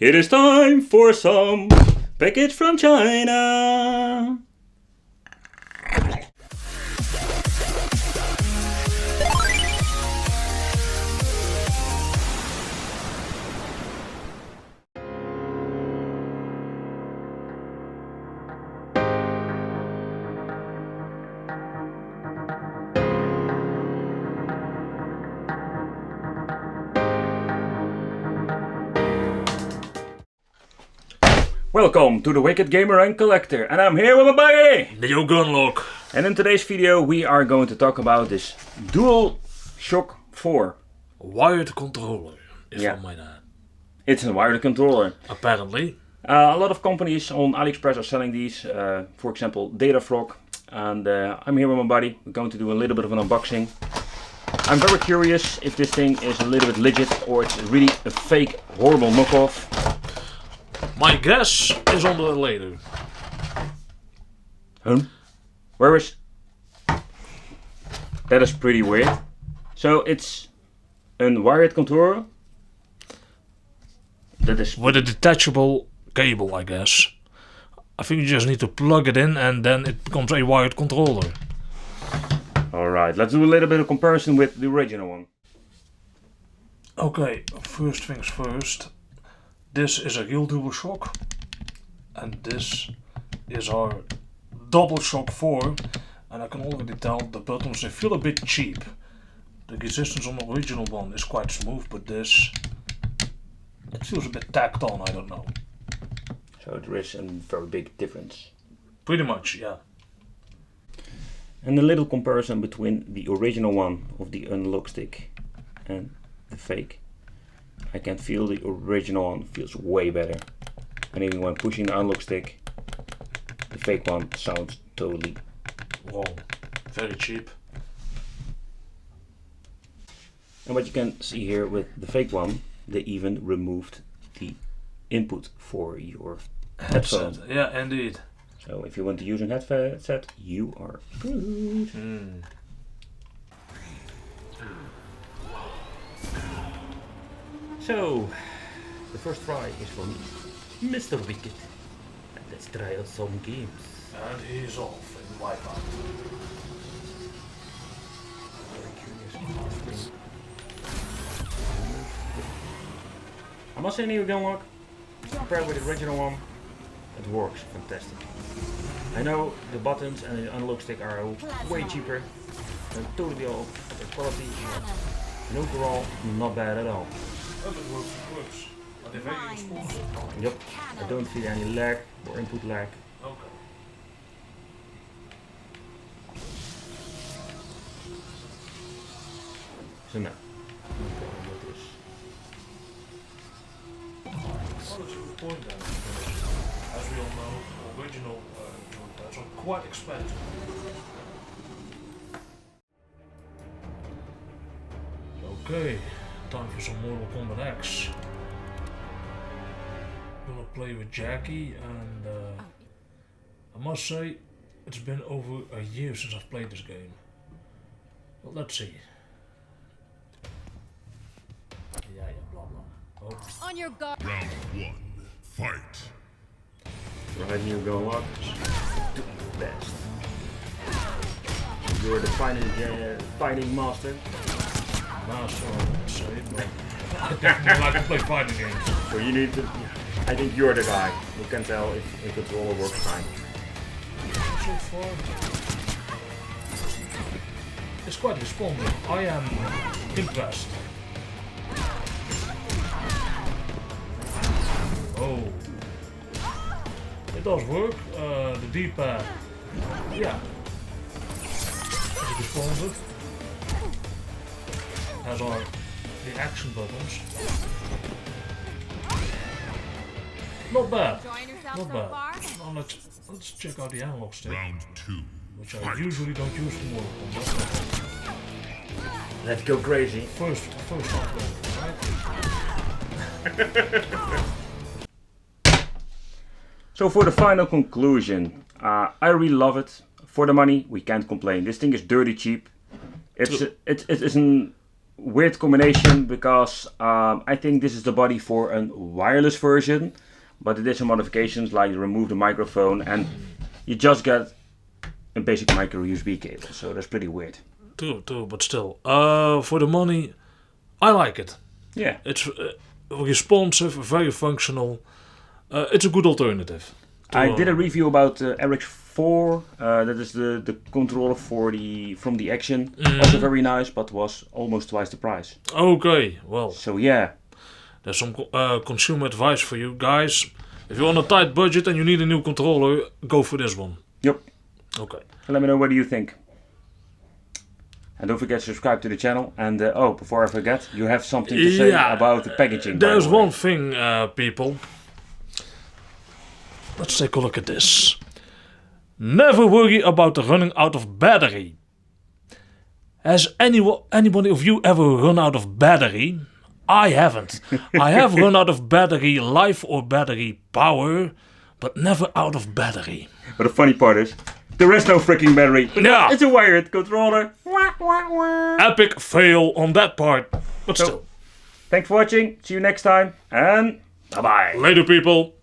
It is time for some package from China. Welcome to the Wicked Gamer and Collector, and I'm here with my buddy, Neo Gunlock. And in today's video we are going to talk about this DualShock 4. Wired controller, if I might add. It's a wired controller. Apparently. A lot of companies on AliExpress are selling these, for example Datafrog. And I'm here with my buddy. We're going to do a little bit of an unboxing. I'm very curious if this thing is a little bit legit or it's really a fake, horrible knockoff. My guess is on the later. Where is... That is pretty weird. So it's a wired controller. That is... With a detachable cable, I guess. I think you just need to plug it in and then it becomes a wired controller. Alright, let's do a little bit of comparison with the original one. Okay, first things first. This is a real DualShock, and this is our DualShock 4, and I can already tell the buttons, they feel a bit cheap. The resistance on the original one is quite smooth, but this, it feels a bit tacked on, I don't know. So there is a very big difference. Pretty much, yeah. And a little comparison between the original one of the unlock stick and the fake. I can feel the original one feels way better, and even when pushing the unlock stick, the fake one sounds totally wrong. Very cheap. And what you can see here with the fake one, they even removed the input for your headphone. Yeah, indeed. So if you want to use a headset, you are good. So, the first try is for me, Mr. Wicked. And let's try out some games. And he's off in Joypad. Very curious. I must say, Neo Gunlock, compared with the original one, it works fantastic. I know the buttons and the unlock stick are way cheaper, and totally all better quality, and overall, not bad at all. Oh, it works. Are they very responsive? Yep, I don't feel any lag or input lag. Okay. So now, I'm going with this. Oh, that's a good point then. As we all know, original Joypads are quite expensive. Okay. Time for some Mortal Kombat X. Gonna play with Jackie, and I must say it's been over a year since I've played this game. Well, let's see. Yeah, blah blah. Oh. On your guard. Round 1, fight. Right, Neo Gunlock, do your best. You're the fighting master. Master, I would say, but I definitely like to play fighting games. So you need to, I think you're the guy who can tell if the controller works fine. So far, it's quite responsive. I am impressed. Oh, it does work. The D-pad, yeah, it's responsive. As are the action buttons. Not bad. Not bad. Now let's check out the analog stick. Round 2, which I usually don't use for Mortal Kombat. Let's go crazy. First right? So for the final conclusion, I really love it. For the money, we can't complain. This thing is dirty cheap. It's an weird combination because I think this is the body for a wireless version, but it did some modifications like remove the microphone and you just get a basic micro USB cable, so that's pretty weird. True, but still, for the money, I like it. Yeah. It's responsive, very functional. It's a good alternative. I did a review about RX4. That is the controller from the Action. Also very nice, but was almost twice the price. Okay, well. So yeah. There's some consumer advice for you guys. If you're on a tight budget and you need a new controller, go for this one. Yep. Okay. So let me know what do you think. And don't forget to subscribe to the channel. And before I forget, you have something to say about the packaging. There's one thing, people. Let's take a look at this. Never worry about running out of battery. Has anybody of you ever run out of battery? I haven't. I have run out of battery life or battery power, but never out of battery. But the funny part is, there is no freaking battery. Yeah. It's a wired controller. Epic fail on that part, but still. Thanks for watching. See you next time. And bye-bye. Later, people.